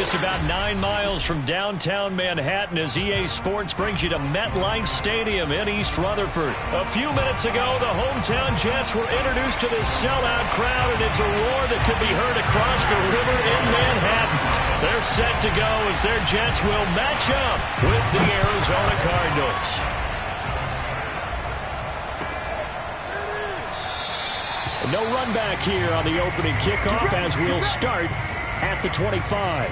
just about 9 miles from downtown Manhattan as EA Sports brings you to MetLife Stadium in East Rutherford. A few minutes ago, the hometown Jets were introduced to this sellout crowd, and it's a roar that could be heard across the river in Manhattan. They're set to go as their Jets will match up with the Arizona Cardinals. No run back here on the opening kickoff as we'll start at the 25.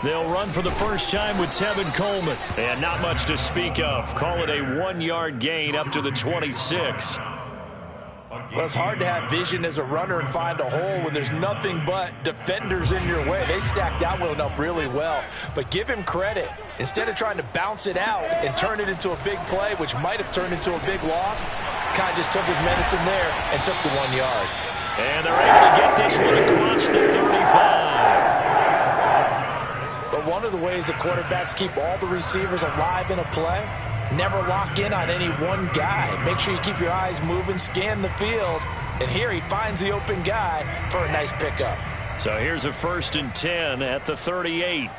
They'll run for the first time with Tevin Coleman. And not much to speak of. Call it a 1-yard gain up to the 26. Well, it's hard to have vision as a runner and find a hole when there's nothing but defenders in your way. They stacked that one up really well. But give him credit. Instead of trying to bounce it out and turn it into a big play, which might have turned into a big loss, kind of just took his medicine there and took the 1 yard. And they're able to get this one across the 35. But one of the ways that quarterbacks keep all the receivers alive in a play, never lock in on any one guy. Make sure you keep your eyes moving, scan the field. And here he finds the open guy for a nice pickup. So here's a 1st and 10 at the 38.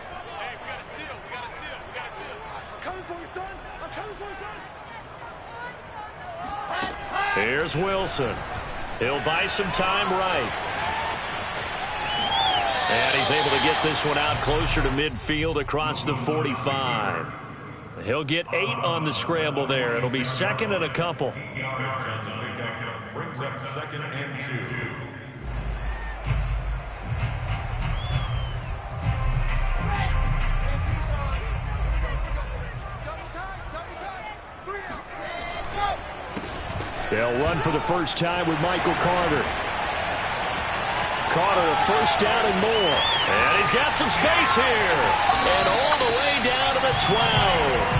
Here's Wilson. He'll buy some time right. And he's able to get this one out closer to midfield across the 45. He'll get 8 on the scramble there. It'll be 2nd and a couple. Brings up 2nd and 2. They'll run for the first time with Michael Carter. Carter a first down and more. And he's got some space here. And all the way down to the 12.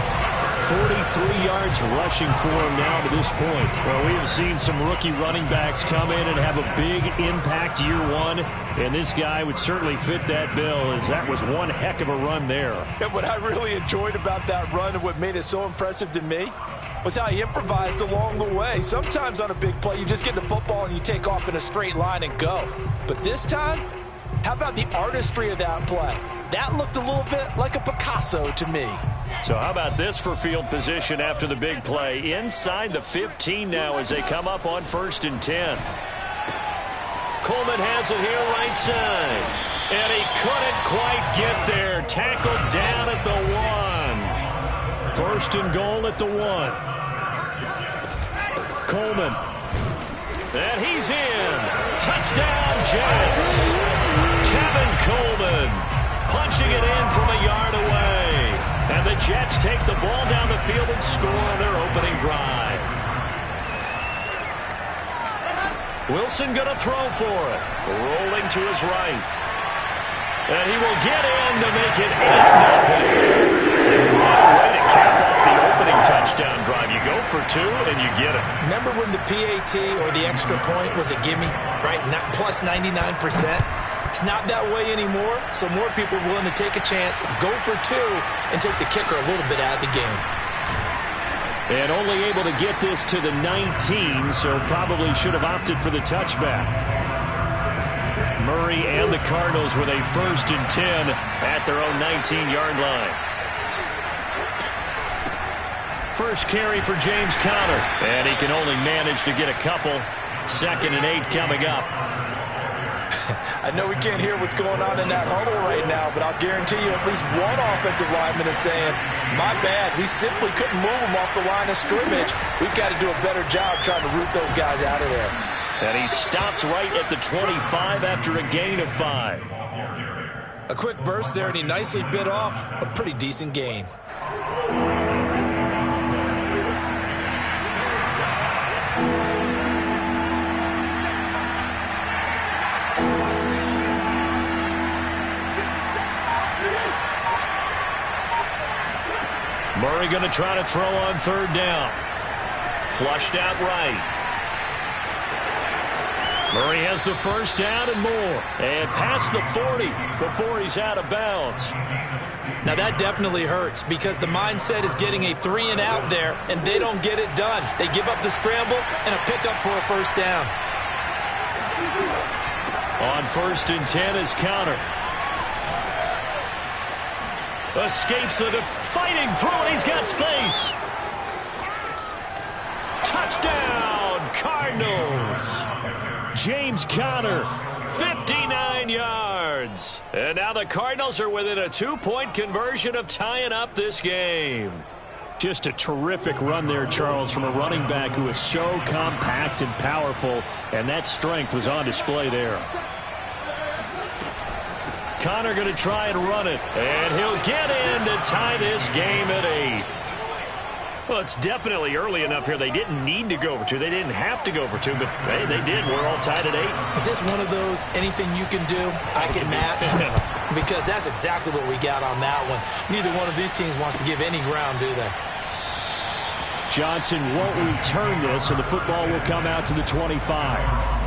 43 yards rushing for him now to this point. Well, we have seen some rookie running backs come in and have a big impact year one. And this guy would certainly fit that bill, as that was one heck of a run there. And what I really enjoyed about that run and what made it so impressive to me was how he improvised along the way. Sometimes on a big play, you just get the football and you take off in a straight line and go. But this time, how about the artistry of that play? That looked a little bit like a Picasso to me. So how about this for field position after the big play? Inside the 15 now as they come up on 1st and 10. Coleman has it here right side. And he couldn't quite get there. Tackled down at the 1. 1st and goal at the 1. Coleman. And he's in. Touchdown, Jets. Tevin Coleman punching it in from a yard away. And the Jets take the ball down the field and score on their opening drive. Wilson going to throw for it. Rolling to his right. And he will get in to make it 8-0. Way to cap off the opening touchdown drive. You go for 2 and you get it. Remember when the PAT or the extra point was a gimme, right? Not plus 99%. It's not that way anymore, so more people are willing to take a chance, go for 2, and take the kicker a little bit out of the game. And only able to get this to the 19, so probably should have opted for the touchback. Murray and the Cardinals with a 1st and 10 at their own 19-yard line. First carry for James Conner, and he can only manage to get a couple. 2nd and 8 coming up. I know we can't hear what's going on in that huddle right now, but I'll guarantee you at least one offensive lineman is saying, my bad, we simply couldn't move them off the line of scrimmage. We've got to do a better job trying to root those guys out of there. And he stopped right at the 25 after a gain of 5. A quick burst there, and he nicely bit off a pretty decent gain. Murray going to try to throw on 3rd down. Flushed out right. Murray has the first down and more. And past the 40 before he's out of bounds. Now that definitely hurts because the mindset is getting a 3-and-out there, and they don't get it done. They give up the scramble and a pickup for a first down. On 1st and 10 is Counter. Escapes the fighting through, and he's got space. Touchdown, Cardinals. James Conner, 59 yards. And now the Cardinals are within a 2-point conversion of tying up this game. Just a terrific run there, Charles, from a running back who is so compact and powerful, and that strength was on display there. Conner going to try and run it, and he'll get in to tie this game at 8. Well, it's definitely early enough here. They didn't need to go over 2. They didn't have to go over 2, but hey, they did. We're all tied at 8. Is this one of those anything you can do, I can match? Because that's exactly what we got on that one. Neither one of these teams wants to give any ground, do they? Johnson won't return this, and the football will come out to the 25.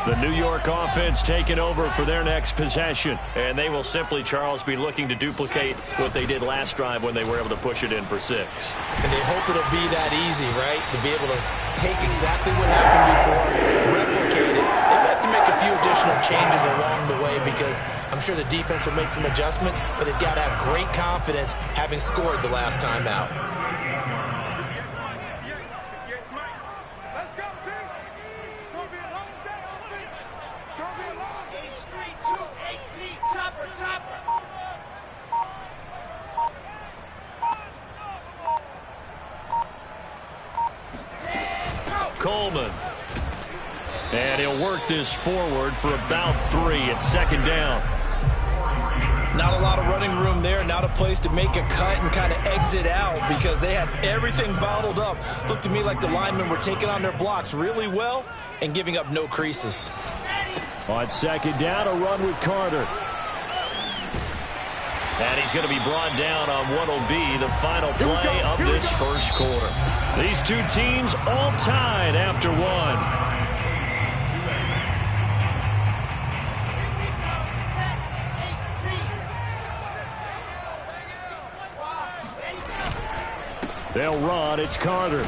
The New York offense taking over for their next possession. And they will simply, Charles, be looking to duplicate what they did last drive when they were able to push it in for 6. And they hope it'll be that easy, right? To be able to take exactly what happened before, replicate it. They might have to make a few additional changes along the way because I'm sure the defense will make some adjustments, but they've got to have great confidence having scored the last time out. Coleman. And he'll work this forward for about 3 at 2nd down. Not a lot of running room there, not a place to make a cut and kind of exit out because they had everything bottled up. Looked to me like the linemen were taking on their blocks really well and giving up no creases. On 2nd down, a run with Carter. And he's going to be brought down on what will be the final play of this first quarter. These two teams all tied after 1. They'll run. It's Carter.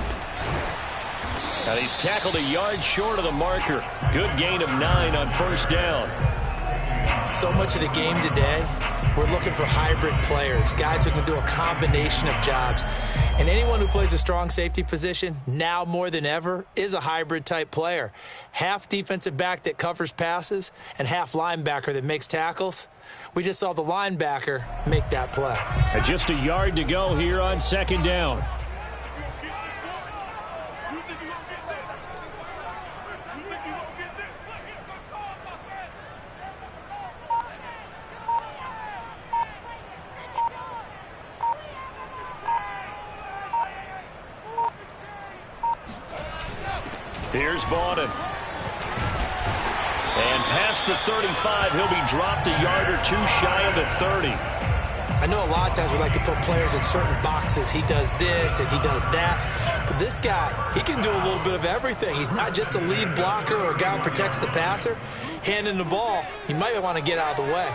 And he's tackled a yard short of the marker. Good gain of 9 on 1st down. So much of the game today, we're looking for hybrid players, guys who can do a combination of jobs. And anyone who plays a strong safety position, now more than ever, is a hybrid type player. Half defensive back that covers passes and half linebacker that makes tackles. We just saw the linebacker make that play. And just a yard to go here on 2nd down. Here's Bawden. And past the 35, he'll be dropped a yard or 2 shy of the 30. I know a lot of times we like to put players in certain boxes. He does this and he does that. But this guy, he can do a little bit of everything. He's not just a lead blocker or a guy who protects the passer. Handing the ball, he might want to get out of the way.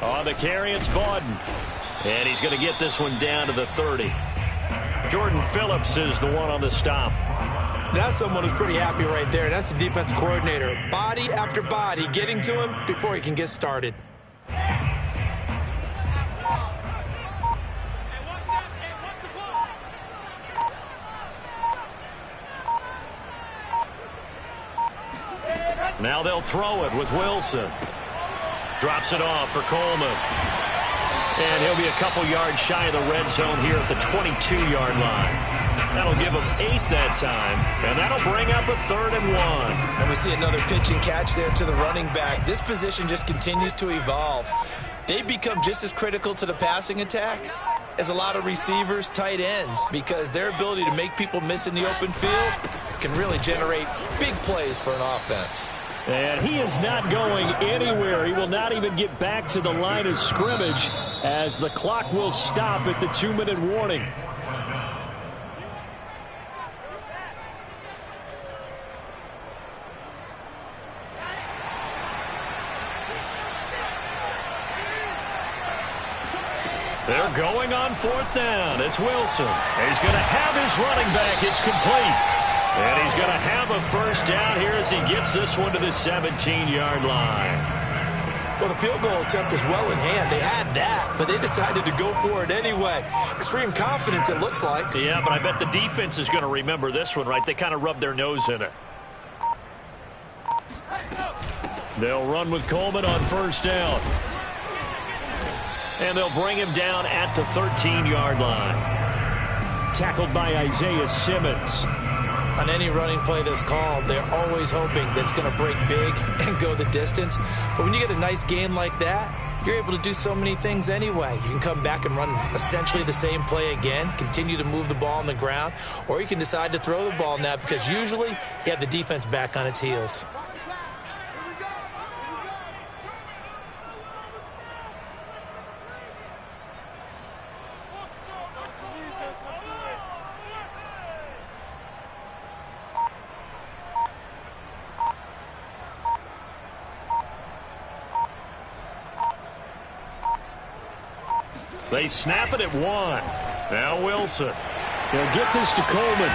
On the carry, it's Bawden. And he's going to get this one down to the 30. Jordan Phillips is the one on the stop. That's someone who's pretty happy right there. That's the defense coordinator. Body after body getting to him before he can get started. Now they'll throw it with Wilson. Drops it off for Coleman. And he'll be a couple yards shy of the red zone here at the 22-yard line. That'll give them 8 that time, and that'll bring up a 3rd and 1. And we see another pitch and catch there to the running back. This position just continues to evolve. They become just as critical to the passing attack as a lot of receivers, tight ends, because their ability to make people miss in the open field can really generate big plays for an offense. And he is not going anywhere. He will not even get back to the line of scrimmage as the clock will stop at the 2-minute warning. They're going on 4th down. It's Wilson. He's going to have his running back. It's complete. And he's going to have a 1st down here as he gets this one to the 17-yard line. Well, the field goal attempt was well in hand. They had that, but they decided to go for it anyway. Extreme confidence, it looks like. Yeah, but I bet the defense is going to remember this one, right? They kind of rubbed their nose in it. They'll run with Coleman on 1st down. And they'll bring him down at the 13-yard line. Tackled by Isaiah Simmons. On any running play that's called, they're always hoping that it's going to break big and go the distance. But when you get a nice game like that, you're able to do so many things anyway. You can come back and run essentially the same play again, continue to move the ball on the ground, or you can decide to throw the ball now because usually you have the defense back on its heels. They snap it at 1. Now Wilson. He'll get this to Coleman.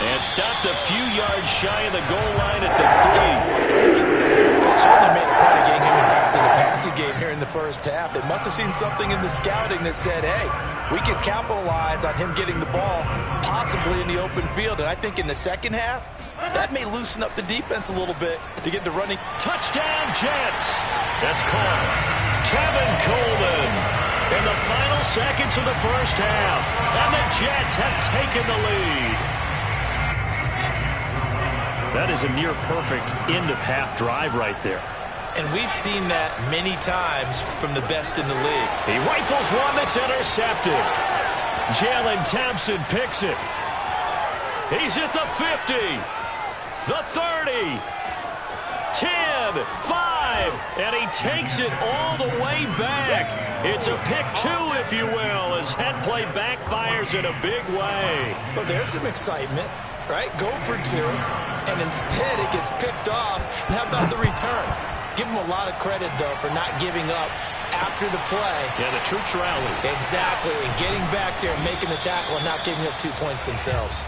And stopped a few yards shy of the goal line at the 3. Well, certainly made a point of getting him involved in the passing game here in the 1st half. They must have seen something in the scouting that said, hey, we can capitalize on him getting the ball possibly in the open field. And I think in the 2nd half, that may loosen up the defense a little bit to get the running. Touchdown, Jets. That's called. Tevin Coleman. In the final seconds of the 1st half, and the Jets have taken the lead. That is a near-perfect end-of-half drive right there. And we've seen that many times from the best in the league. He rifles one that's intercepted. Jalen Thompson picks it. He's at the 50, the 30, 10, 5, and he takes it all the way back. It's a pick 2, if you will, as head play backfires in a big way. Well, there's some excitement, right? Go for 2, and instead it gets picked off. And how about the return? Give him a lot of credit, though, for not giving up after the play. Yeah, the troops rallied. Exactly, and getting back there and making the tackle and not giving up 2 points themselves.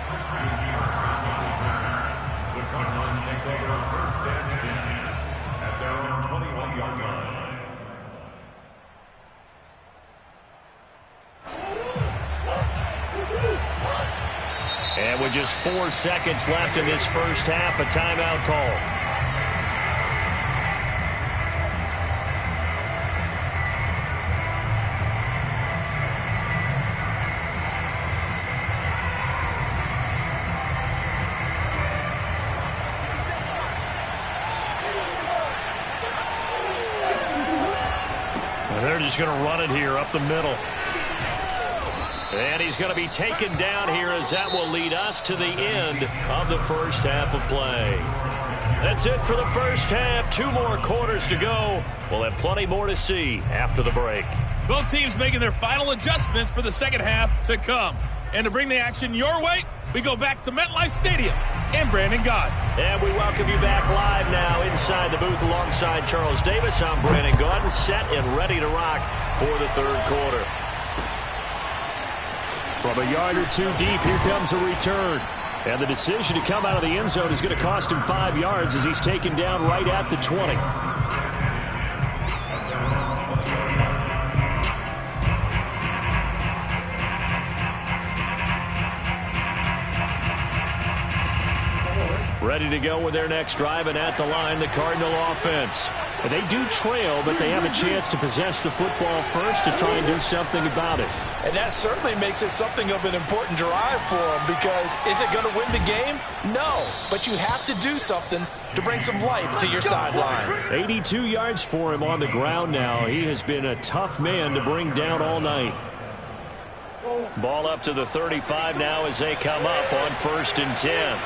And with just 4 seconds left in this 1st half, a timeout call. And they're just going to run it here up the middle. And he's going to be taken down here as that will lead us to the end of the 1st half of play. That's it for the 1st half. 2 more quarters to go. We'll have plenty more to see after the break. Both teams making their final adjustments for the 2nd half to come. And to bring the action your way, we go back to MetLife Stadium and Brandon Gott. And we welcome you back live now inside the booth alongside Charles Davis. I'm Brandon Gott, set and ready to rock for the 3rd quarter. From a yard or 2 deep, here comes a return. And the decision to come out of the end zone is going to cost him 5 yards as he's taken down right at the 20. Ready to go with their next drive, and at the line, the Cardinal offense. They do trail, but they have a chance to possess the football first to try and do something about it. And that certainly makes it something of an important drive for them, because is it going to win the game? No, but you have to do something to bring some life to your sideline. 82 yards for him on the ground now. He has been a tough man to bring down all night. Ball up to the 35 now as they come up on 1st and 10.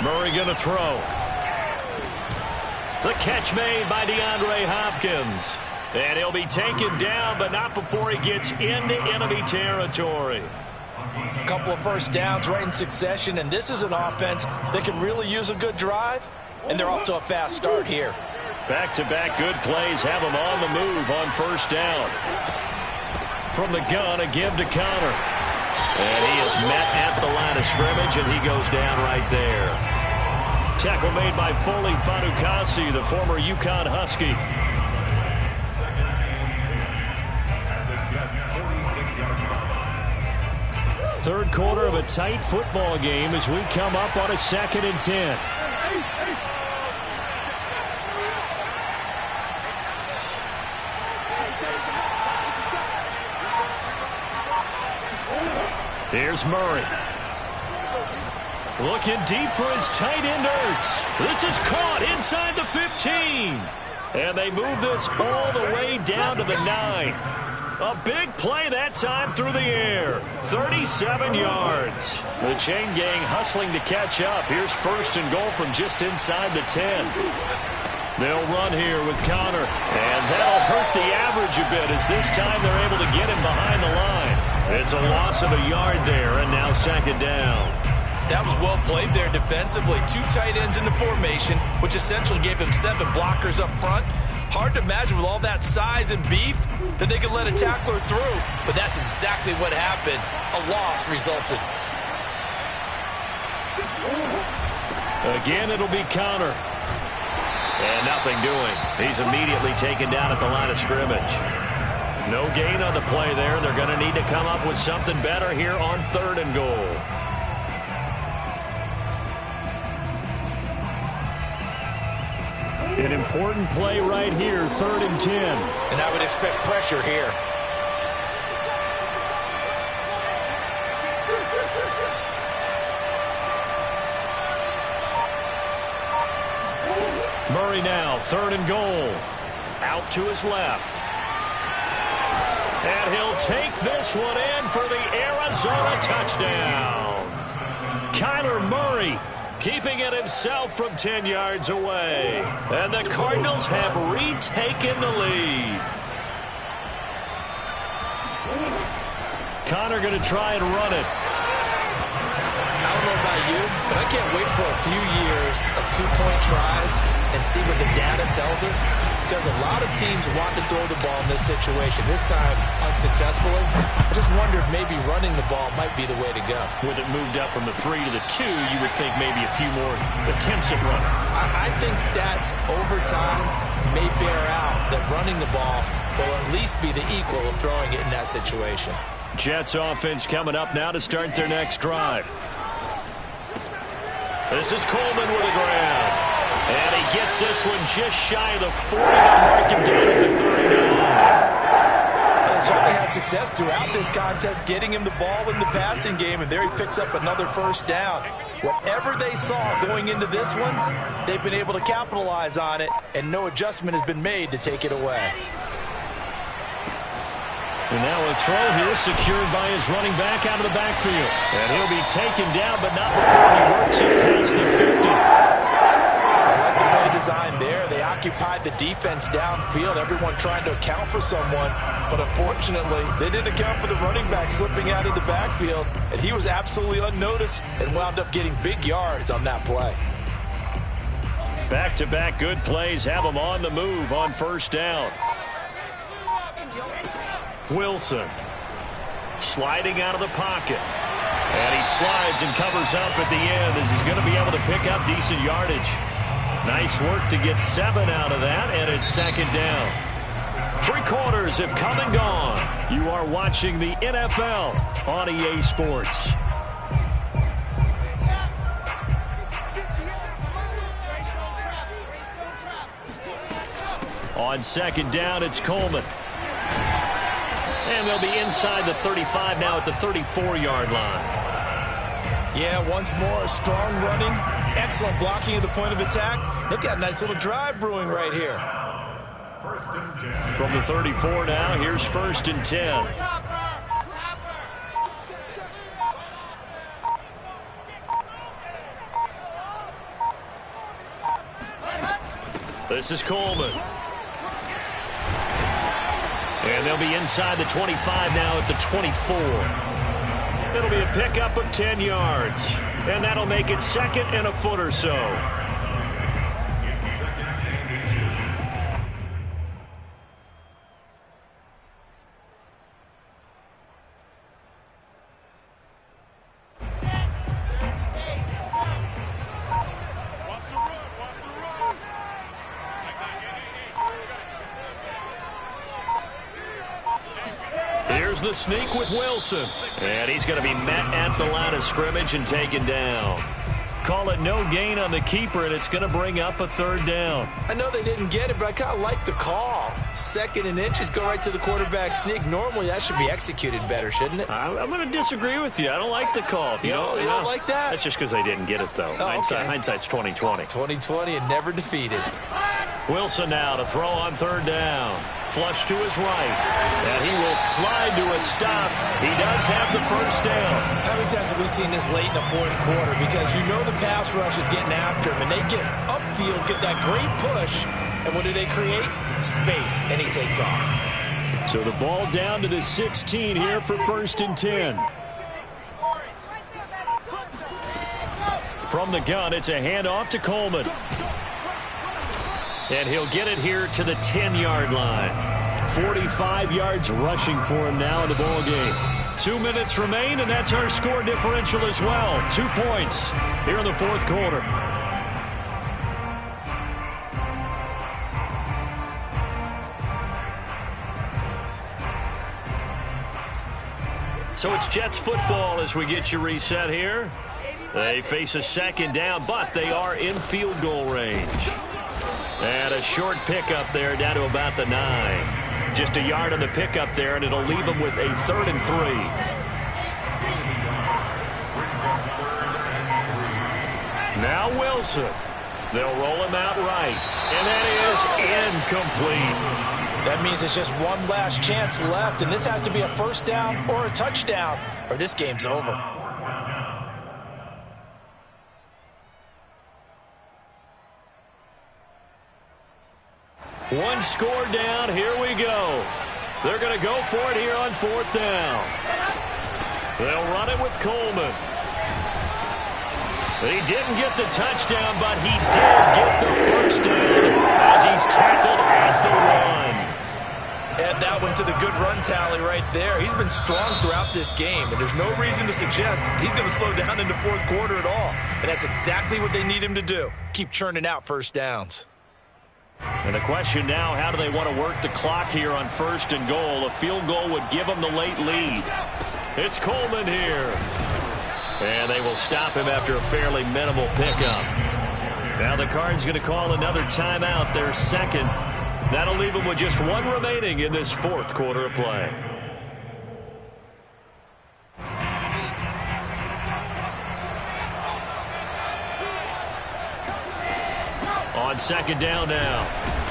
Murray going to throw. The catch made by DeAndre Hopkins. And he'll be taken down, but not before he gets into enemy territory. A couple of first downs right in succession, and this is an offense that could really use a good drive, and they're off to a fast start here. Back-to-back good plays have him on the move on 1st down. From the gun, a give to Connor. And he is met at the line of scrimmage, and he goes down right there. Tackle made by Foley Fatukasi, the former UConn Husky. Third quarter of a tight football game as we come up on a 2nd and 10. Here's Murray. Looking deep for his tight end Ertz. This is caught inside the 15. And they move this all the way down to the 9. A big play that time through the air. 37 yards. The chain gang hustling to catch up. Here's 1st and goal from just inside the 10. They'll run here with Connor. And that'll hurt the average a bit as this time they're able to get him behind the line. It's a loss of a yard there, and now 2nd down. That was well played there defensively. 2 tight ends in the formation, which essentially gave them 7 blockers up front. Hard to imagine with all that size and beef that they could let a tackler through, but that's exactly what happened. A loss resulted. Again, it'll be Connor. And nothing doing. He's immediately taken down at the line of scrimmage. No gain on the play there. They're going to need to come up with something better here on 3rd and goal. An important play right here, 3rd and 10. And I would expect pressure here. Murray now, 3rd and goal. Out to his left. And he'll take this one in for the Arizona touchdown. Kyler Murray keeping it himself from 10 yards away. And the Cardinals have retaken the lead. Connor going to try and run it. I don't know about you, but I can't wait for a few years of 2-point tries and see what the data tells us, because a lot of teams want to throw the ball in this situation. This time, unsuccessfully. I just wonder if maybe running the ball might be the way to go. With it moved up from the 3 to the 2, you would think maybe a few more attempts at running. I think stats over time may bear out that running the ball will at least be the equal of throwing it in that situation. Jets offense coming up now to start their next drive. This is Coleman with a grab. And he gets this one just shy of the 40 to mark him down at the 39. They certainly had success throughout this contest getting him the ball in the passing game, and there he picks up another 1st down. Whatever they saw going into this one, they've been able to capitalize on it, and no adjustment has been made to take it away. And now a throw here secured by his running back out of the backfield. And he'll be taken down, but not before he works it past the 50. I like the play design there. They occupied the defense downfield, everyone trying to account for someone. But unfortunately, they didn't account for the running back slipping out of the backfield. And he was absolutely unnoticed and wound up getting big yards on that play. Back-to-back good plays have him on the move on 1st down. Wilson sliding out of the pocket. And he slides and covers up at the end as he's going to be able to pick up decent yardage. Nice work to get 7 out of that, and it's 2nd down. 3 quarters have come and gone. You are watching the NFL on EA Sports. On second down, it's Coleman. And they'll be inside the 35 now at the 34-yard line. Yeah, once more, strong running, excellent blocking at the point of attack. They've got a nice little drive brewing right here. From the 34 now, here's 1st and 10. This is Coleman. And they'll be inside the 25 now at the 24. It'll be a pickup of 10 yards. And that'll make it 2nd and a foot or so. The sneak with Wilson. And he's going to be met at the line of scrimmage and taken down. Call it no gain on the keeper, and it's going to bring up a 3rd down. I know they didn't get it, but I kind of like the call. 2nd and inches, go right to the quarterback sneak. Normally, that should be executed better, shouldn't it? I'm going to disagree with you. I don't like the call. You don't like that? That's just because they didn't get it, though. Oh, Hindsight's 20/20. 20/20 and never defeated. Wilson now to throw on 3rd down. Flush to his right. And he will slide to a stop. He does have the 1st down. How many times have we seen this late in the 4th quarter? Because you know the pass rush is getting after him, and they get upfield, get that great push, and what do they create? Space, and he takes off. So the ball down to the 16 here for 1st and 10. From the gun, it's a handoff to Coleman. And he'll get it here to the 10-yard line. 45 yards rushing for him now in the ball game. 2 minutes remain, and that's our score differential as well. 2 points here in the 4th quarter. So it's Jets football as we get you reset here. They face a 2nd down, but they are in field goal range. And a short pickup there down to about the 9. Just a yard on the pickup there, and it'll leave them with a 3rd and 3. Now Wilson. They'll roll him out right. And that is incomplete. That means it's just one last chance left, and this has to be a 1st down or a touchdown, or this game's over. One score down. Here we go. They're going to go for it here on 4th down. They'll run it with Coleman. He didn't get the touchdown, but he did get the 1st down as he's tackled at the run. Add that one to the good run tally right there. He's been strong throughout this game, and there's no reason to suggest he's going to slow down in the 4th quarter at all. And that's exactly what they need him to do. Keep churning out 1st downs. And the question now, how do they want to work the clock here on 1st and goal? A field goal would give them the late lead. It's Coleman here. And they will stop him after a fairly minimal pickup. Now the Cards going to call another timeout, their 2nd. That'll leave them with just 1 remaining in this 4th quarter of play. On 2nd down now,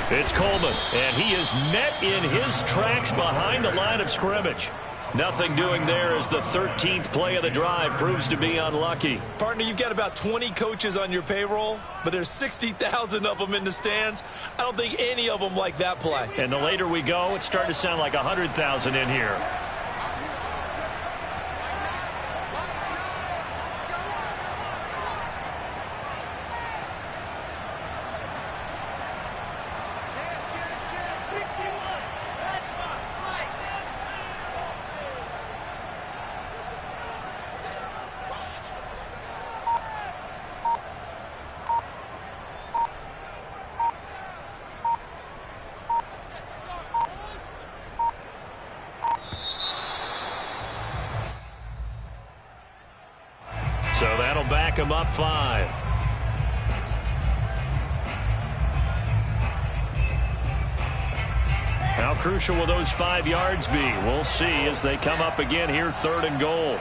it's Coleman, and he is met in his tracks behind the line of scrimmage. Nothing doing there as the 13th play of the drive proves to be unlucky. Partner, you've got about 20 coaches on your payroll, but there's 60,000 of them in the stands. I don't think any of them like that play. And the later we go, it's starting to sound like 100,000 in here. stack them up 5. How crucial will those 5 yards be? We'll see as they come up again here, 3rd and goal.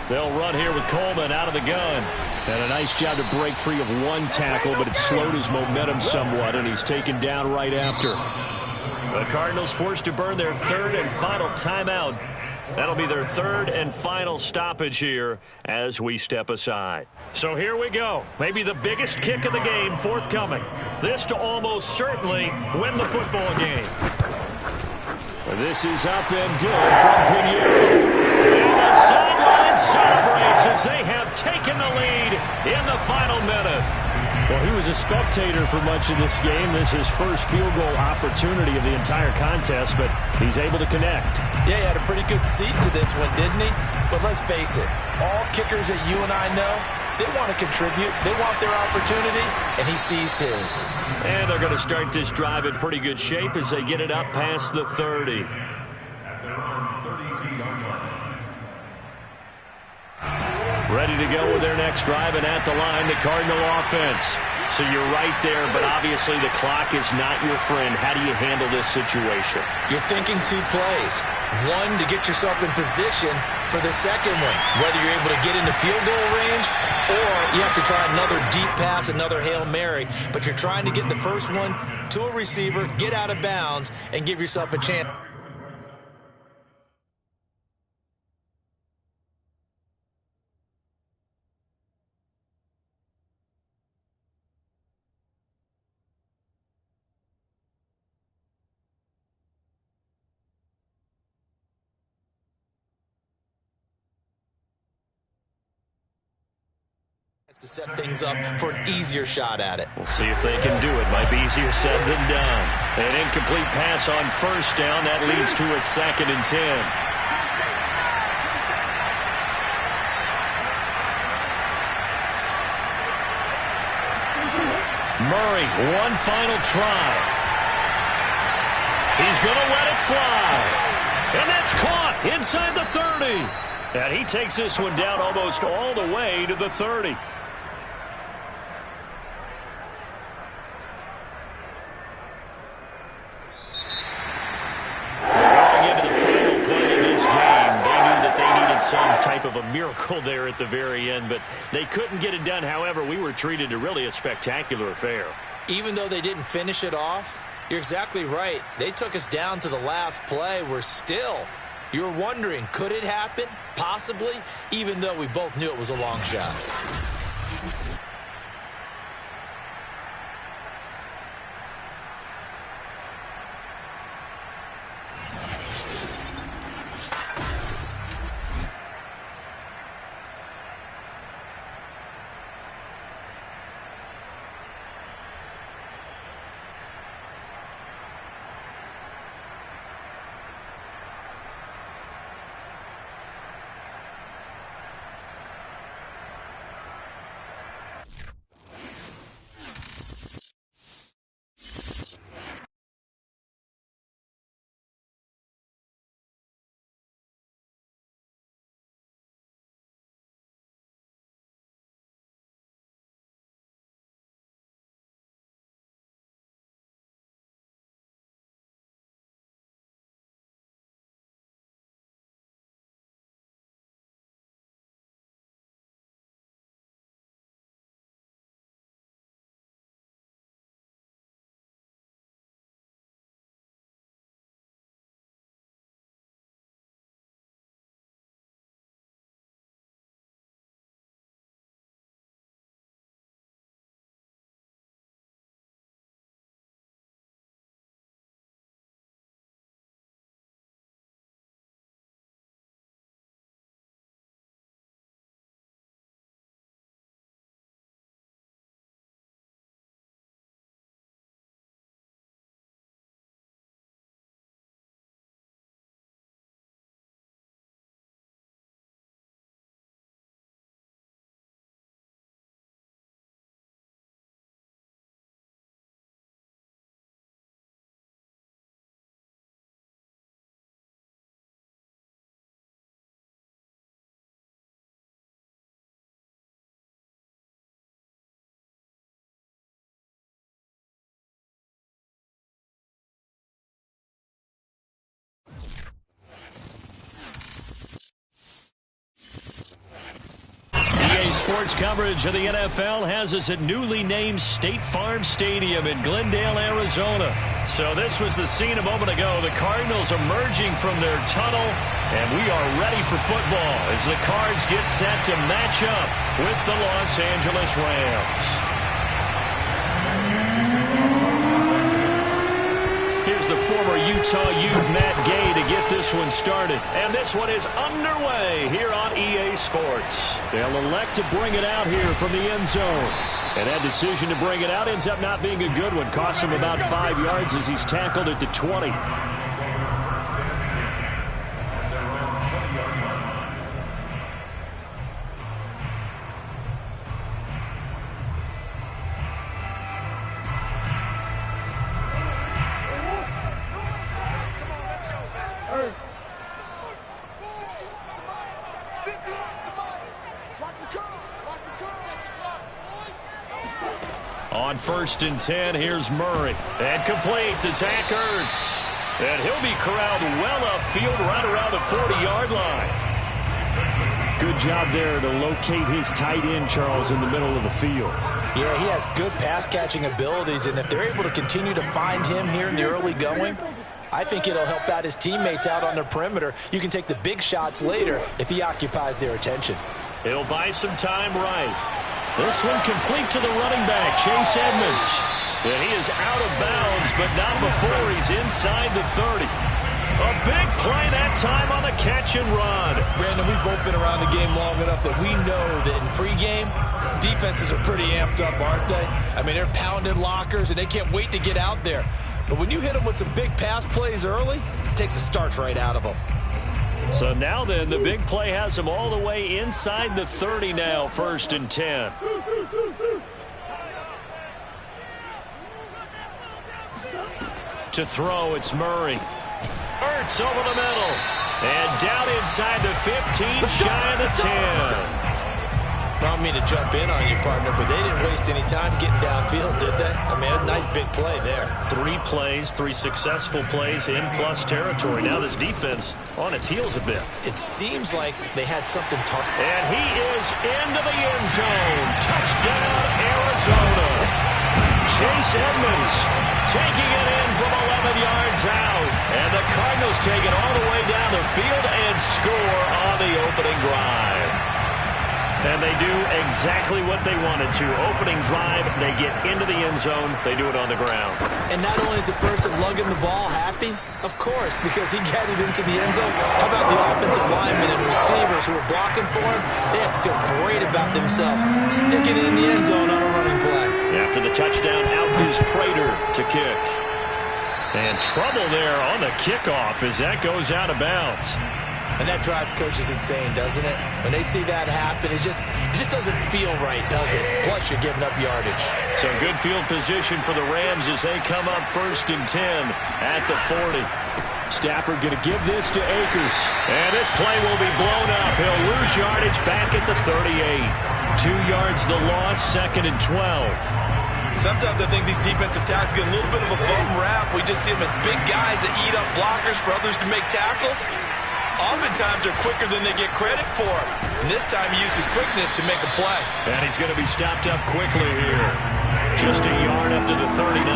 They'll run here with Coleman out of the gun. And a nice job to break free of one tackle, but it slowed his momentum somewhat, and he's taken down right after. The Cardinals forced to burn their 3rd and final timeout. That'll be their 3rd and final stoppage here as we step aside. So here we go. Maybe the biggest kick of the game forthcoming. This to almost certainly win the football game. This is up and good from Pinheiro. And the sideline celebrates as they have taken the lead in the final minute. Well, he was a spectator for much of this game. This is his first field goal opportunity of the entire contest, but he's able to connect. Yeah, he had a pretty good seat to this one, didn't he? But let's face it, all kickers that you and I know, they want to contribute. They want their opportunity, and he seized his. And they're going to start this drive in pretty good shape as they get it up past the 30. Ready to go with their next drive, and at the line, the Cardinal offense. So you're right there, but obviously the clock is not your friend. How do you handle this situation? You're thinking 2 plays. One, to get yourself in position for the second one, whether you're able to get into field goal range or you have to try another deep pass, another Hail Mary. But you're trying to get the first one to a receiver, get out of bounds, and give yourself a chance. To set things up for an easier shot at it. We'll see if they can do it. Might be easier said than done. An incomplete pass on first down. That leads to a 2nd and 10. Murray, one final try. He's going to let it fly. And that's caught inside the 30. And he takes this one down almost all the way to the 30. Some type of a miracle there at the very end, but they couldn't get it done. However, we were treated to really a spectacular affair. Even though they didn't finish it off, you're exactly right. They took us down to the last play. You're wondering, could it happen? Possibly, even though we both knew it was a long shot. Sports coverage of the NFL has us at newly named State Farm Stadium in Glendale, Arizona. So this was the scene a moment ago. The Cardinals emerging from their tunnel, and we are ready for football as the Cards get set to match up with the Los Angeles Rams. Here's the former Utah Ute Matt Gay to get this one started. And this one is underway here on EA Sports. They'll elect to bring it out here from the end zone. And that decision to bring it out ends up not being a good one. Costs him about 5 yards as he's tackled it to 20. On 1st and 10, here's Murray. And complete to Zach Ertz. And he'll be corralled well upfield right around the 40-yard line. Good job there to locate his tight end, Charles, in the middle of the field. Yeah, he has good pass-catching abilities, and if they're able to continue to find him here in the early going, I think it'll help out his teammates out on the perimeter. You can take the big shots later if he occupies their attention. He'll buy some time right. This one complete to the running back, Chase Edmonds. And he is out of bounds, but not before he's inside the 30. A big play that time on the catch and run. Brandon, we've both been around the game long enough that we know that in pregame, defenses are pretty amped up, aren't they? I mean, they're pounding lockers, and they can't wait to get out there. But when you hit them with some big pass plays early, it takes the starch right out of them. So now then, the big play has him all the way inside the 30 now, 1st and 10. To throw, it's Murray. Ertz over the middle. And down inside the 15, shy of the 10. I don't mean to jump in on you, partner, but they didn't waste any time getting downfield, did they? I mean, a nice big play there. 3 plays, 3 successful plays in plus territory. Now this defense on its heels a bit. It seems like they had something targeted. And he is into the end zone. Touchdown, Arizona. Chase Edmonds taking it in from 11 yards out. And the Cardinals take it all the way down the field and score on the opening drive. And they do exactly what they wanted to. Opening drive, they get into the end zone. They do it on the ground. And not only is the person lugging the ball happy, of course, because he got it into the end zone. How about the offensive linemen and receivers who are blocking for him? They have to feel great about themselves. Sticking it in the end zone on a running play. After the touchdown, out is Prater to kick. And trouble there on the kickoff as that goes out of bounds. And that drives coaches insane, doesn't it? When they see that happen, it just doesn't feel right, does it? Plus, you're giving up yardage. So good field position for the Rams as they come up 1st and 10 at the 40. Stafford going to give this to Akers. And this play will be blown up. He'll lose yardage back at the 38. 2 yards the loss, 2nd and 12. Sometimes I think these defensive tackles get a little bit of a bum rap. We just see them as big guys that eat up blockers for others to make tackles. Oftentimes they're quicker than they get credit for. And this time he uses quickness to make a play. And he's going to be stopped up quickly here. Just a yard up to the 39.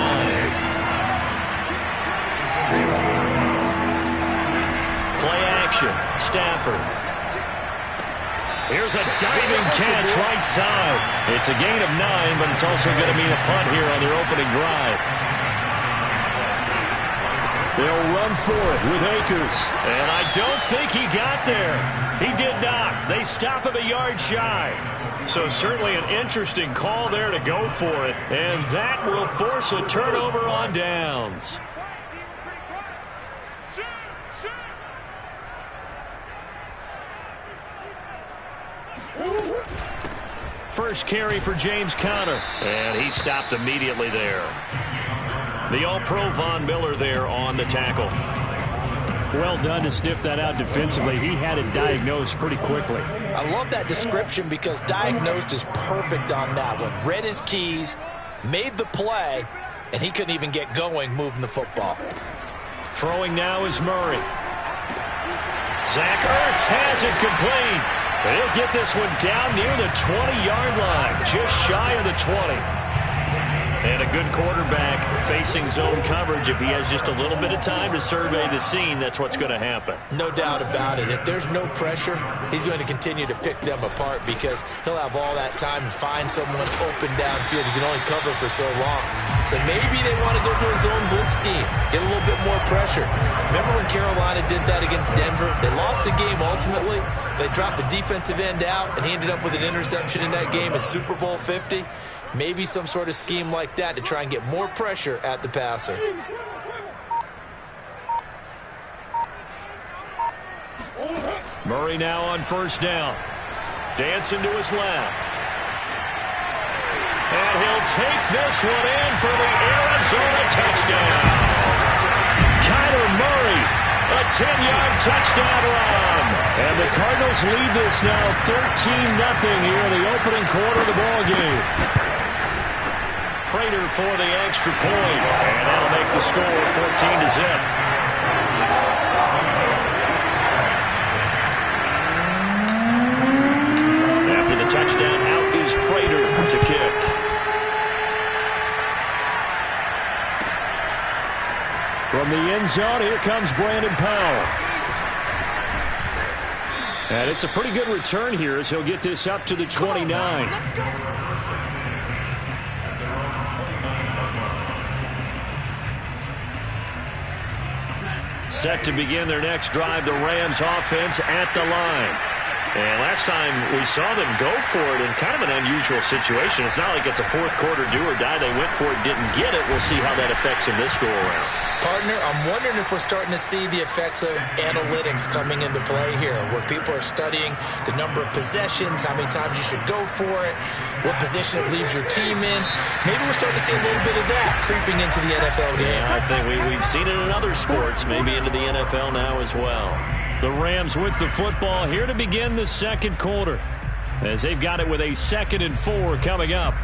Play action. Stafford. Here's a diving catch right side. It's a gain of 9, but it's also going to mean a punt here on their opening drive. They'll run for it with Akers. And I don't think he got there. He did not. They stop him a yard shy. So certainly an interesting call there to go for it. And that will force a turnover on downs. First carry for James Conner. And he stopped immediately there. The All-Pro Von Miller there on the tackle. Well done to sniff that out defensively. He had it diagnosed pretty quickly. I love that description because diagnosed is perfect on that one. Read his keys, made the play, and he couldn't even get going moving the football. Throwing now is Murray. Zach Ertz has it complete. He'll get this one down near the 20-yard line, just shy of the 20. And a good quarterback facing zone coverage. If he has just a little bit of time to survey the scene, that's what's going to happen. No doubt about it. If there's no pressure, he's going to continue to pick them apart because he'll have all that time to find someone open downfield. He can only cover for so long. So maybe they want to go to a zone blitz scheme, get a little bit more pressure. Remember when Carolina did that against Denver? They lost the game ultimately. They dropped the defensive end out, and he ended up with an interception in that game in Super Bowl 50. Maybe some sort of scheme like that to try and get more pressure at the passer. Murray now on first down. Dancing to his left. And he'll take this one in for the Arizona touchdown. Kyler Murray, a 10-yard touchdown run. And the Cardinals lead this now 13-0 here in the opening quarter of the ballgame. Prater for the extra point, and that'll make the score 14-0. After the touchdown, out is Prater to kick. From the end zone, here comes Brandon Powell. And it's a pretty good return here as he'll get this up to the 29. Set to begin their next drive, the Rams offense at the line. And last time we saw them go for it in kind of an unusual situation. It's not like it's a fourth quarter do or die. They went for it, didn't get it. We'll see how that affects them this go around. Partner, I'm wondering if we're starting to see the effects of analytics coming into play here, where people are studying the number of possessions, how many times you should go for it, what position it leaves your team in. Maybe we're starting to see a little bit of that creeping into the NFL game. Yeah, I think we've seen it in other sports, maybe into the NFL now as well. The Rams with the football here to begin the second quarter, as they've got it with a 2nd and 4 coming up.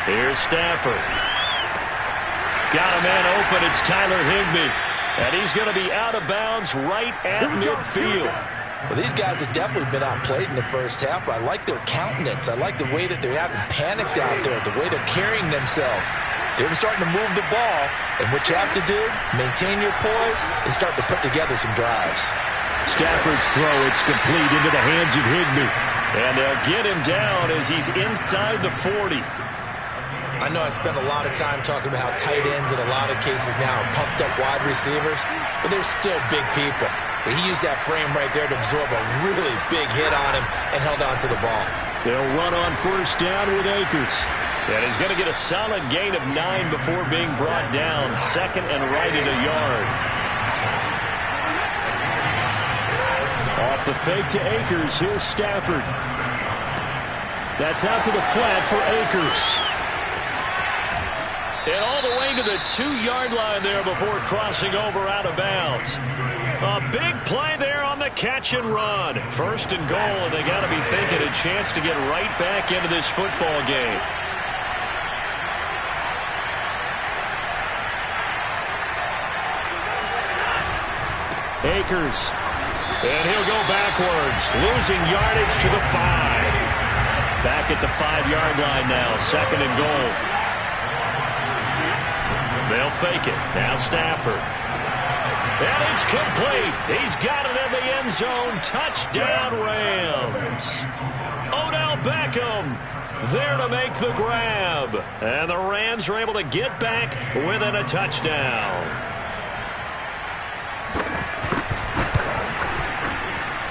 Here's Stafford. Got a man open. It's Tyler Higbee. And he's going to be out of bounds right at midfield. Well, these guys have definitely been outplayed in the first half, but I like their countenance. I like the way that they're having panicked out there, the way they're carrying themselves. They're starting to move the ball, and what you have to do, maintain your poise and start to put together some drives. Stafford's throw, it's complete into the hands of Higbee. And they'll get him down as he's inside the 40. I know I spent a lot of time talking about how tight ends in a lot of cases now are pumped up wide receivers, but they're still big people. He used that frame right there to absorb a really big hit on him and held on to the ball. They'll run on first down with Akers. And he's going to get a solid gain of 9 before being brought down. 2nd and right at a yard. Off the fake to Akers. Here's Stafford. That's out to the flat for Akers. And all the way to the 2-yard line there before crossing over out of bounds. A big play there on the catch and run. 1st and goal, and they got to be thinking a chance to get right back into this football game. Akers. And he'll go backwards, losing yardage to the 5. Back at the 5-yard line now, 2nd and goal. They'll fake it. Now Stafford. And it's complete. He's got it in the end zone. Touchdown, Rams. Odell Beckham there to make the grab. And the Rams are able to get back within a touchdown.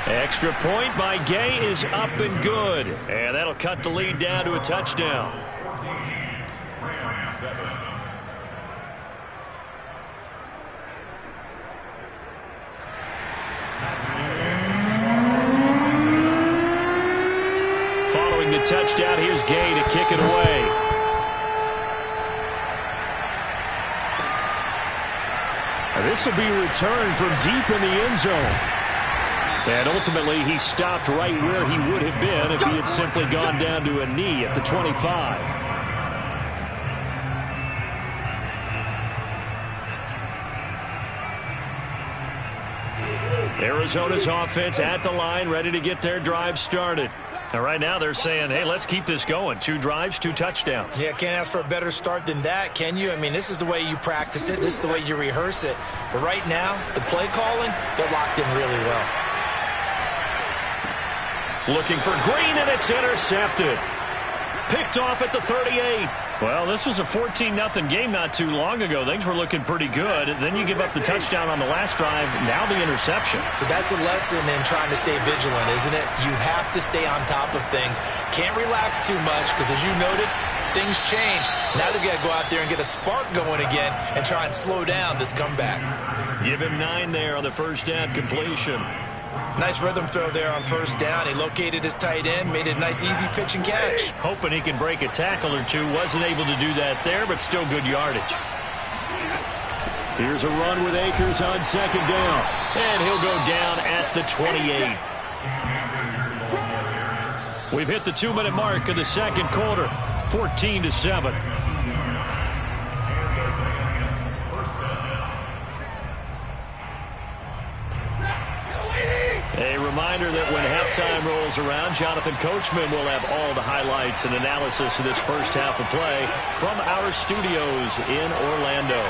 Extra point by Gay is up and good. And that'll cut the lead down to a touchdown. Following the touchdown, here's Gay to kick it away. This will be returned from deep in the end zone. And ultimately, he stopped right where he would have been if he had simply gone down to a knee at the 25. Arizona's offense at the line, ready to get their drive started. And right now they're saying, hey, let's keep this going. 2 drives, 2 touchdowns. Yeah, can't ask for a better start than that, can you? I mean, this is the way you practice it. This is the way you rehearse it. But right now, the play calling, they're locked in really well. Looking for Green, and it's intercepted. Picked off at the 38. Well, this was a 14-0 game not too long ago. Things were looking pretty good. Then you give up the touchdown on the last drive. Now the interception. So that's a lesson in trying to stay vigilant, isn't it? You have to stay on top of things. Can't relax too much because, as you noted, things change. Now they've got to go out there and get a spark going again and try and slow down this comeback. Give him 9 there on the first down completion. Nice rhythm throw there on first down. He located his tight end, made it a nice easy pitch and catch. Hoping he can break a tackle or two. Wasn't able to do that there, but still good yardage. Here's a run with Akers on second down. And he'll go down at the 28. We've hit the 2-minute mark of the second quarter. 14-7. A reminder that when halftime rolls around, Jonathan Coachman will have all the highlights and analysis of this first half of play from our studios in Orlando.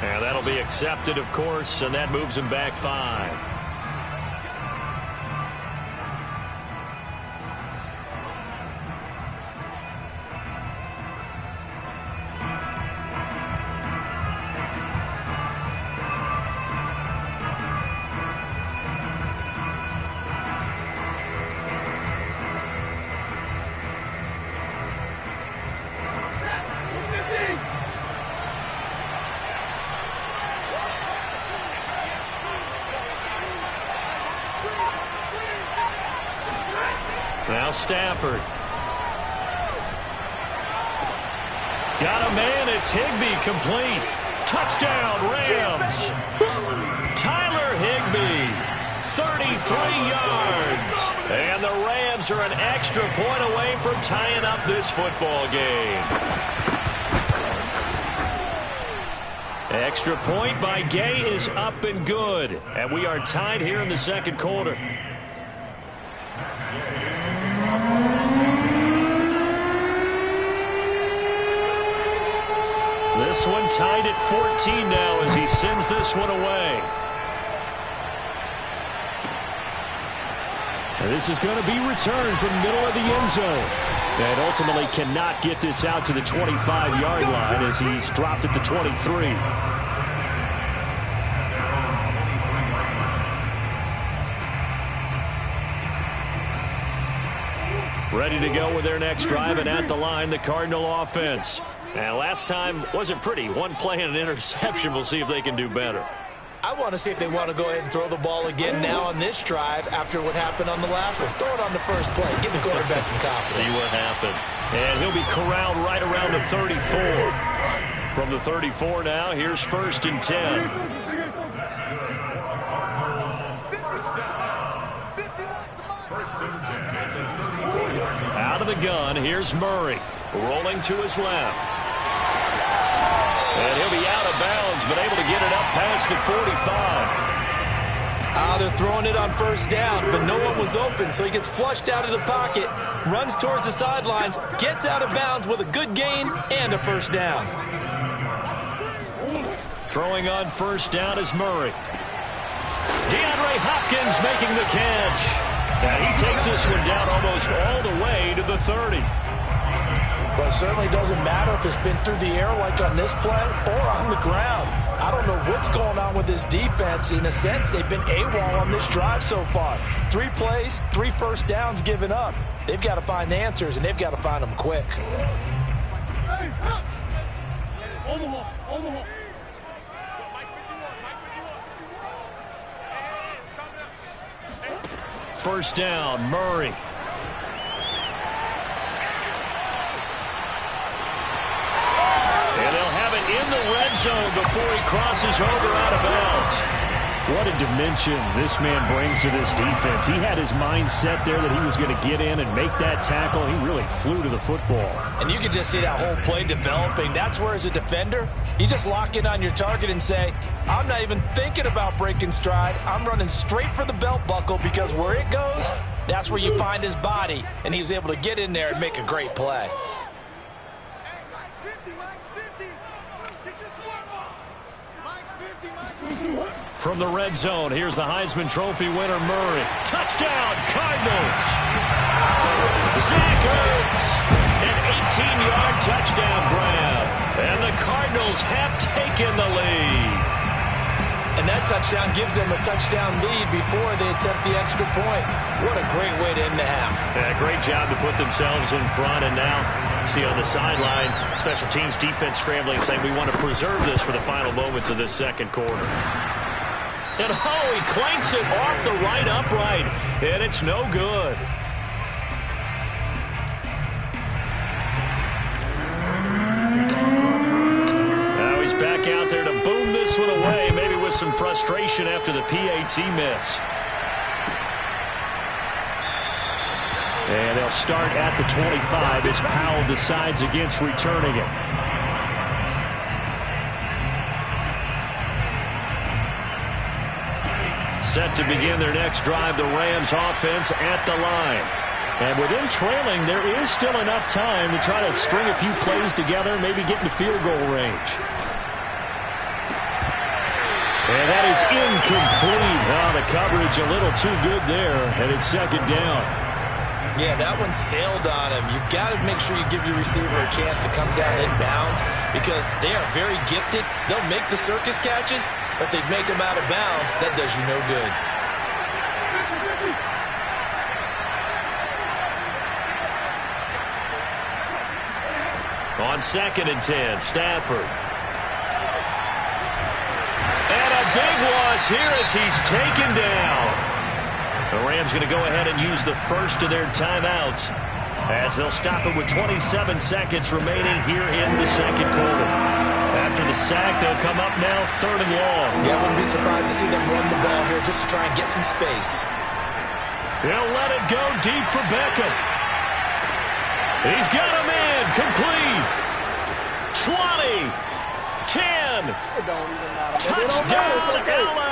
And that'll be accepted, of course, and that moves him back 5. Now Stafford. Got a man. It's Higbee complete. Touchdown, Rams. Tyler Higbee, 33 yards. And the Rams are an extra point away from tying up this football game. Extra point by Gay is up and good. And we are tied here in the second quarter. This one tied at 14 now as he sends this one away. And this is going to be returned from the middle of the end zone. And ultimately cannot get this out to the 25-yard line as he's dropped at the 23. Ready to go with their next drive, and at the line, the Cardinal offense. And last time wasn't pretty. One play and an interception. We'll see if they can do better. I want to see if they want to go ahead and throw the ball again now on this drive after what happened on the last one. Throw it on the first play. Give the quarterback some confidence. See what happens. And he'll be corralled right around the 34. From the 34 now, here's 1st and 10. Out of the gun, here's Murray. Rolling to his left. And he'll be out of bounds, but able to get it up past the 45. They're throwing it on first down, but no one was open, so he gets flushed out of the pocket, runs towards the sidelines, gets out of bounds with a good gain and a first down. Throwing on first down is Murray. DeAndre Hopkins making the catch. And he takes this one down almost all the way to the 30. Well, it certainly doesn't matter if it's been through the air like on this play or on the ground. I don't know what's going on with this defense. In a sense, they've been AWOL on this drive so far. 3 plays, 3 first downs given up. They've got to find the answers, and they've got to find them quick. First down, Murray. And they'll have it in the red zone before he crosses over out of bounds. What a dimension this man brings to this defense. He had his mind set there that he was going to get in and make that tackle. He really flew to the football. And you can just see that whole play developing. That's where, as a defender, you just lock in on your target and say, I'm not even thinking about breaking stride. I'm running straight for the belt buckle, because where it goes, that's where you find his body. And he was able to get in there and make a great play. From the red zone, here's the Heisman Trophy winner, Murray. Touchdown, Cardinals! Zach Ertz, an 18-yard touchdown grab. And the Cardinals have taken the lead. And that touchdown gives them a touchdown lead before they attempt the extra point. What a great way to end the half. Yeah, great job to put themselves in front. And now, see on the sideline, special teams defense scrambling, saying we want to preserve this for the final moments of this second quarter. And oh, he clanks it off the right upright, and it's no good. Now he's back out there to boom this one away, maybe with some frustration after the PAT miss. And they'll start at the 25 as Powell decides against returning it. Set to begin their next drive, the Rams offense at the line. And with them trailing, there is still enough time to try to string a few plays together, maybe get into field goal range. And that is incomplete. Oh, the coverage a little too good there, and it's second down. Yeah, that one sailed on him. You've got to make sure you give your receiver a chance to come down inbounds, because they are very gifted. They'll make the circus catches, but they make them out of bounds. That does you no good. On 2nd and 10, Stafford. And a big loss here as he's taken down. The Rams going to go ahead and use the first of their timeouts, as they'll stop it with 27 seconds remaining here in the second quarter. After the sack, they'll come up now 3rd and long. Yeah, I wouldn't be surprised to see them run the ball here just to try and get some space. They'll let it go deep for Beckham. He's got a man complete. 20, 10, touchdown LA.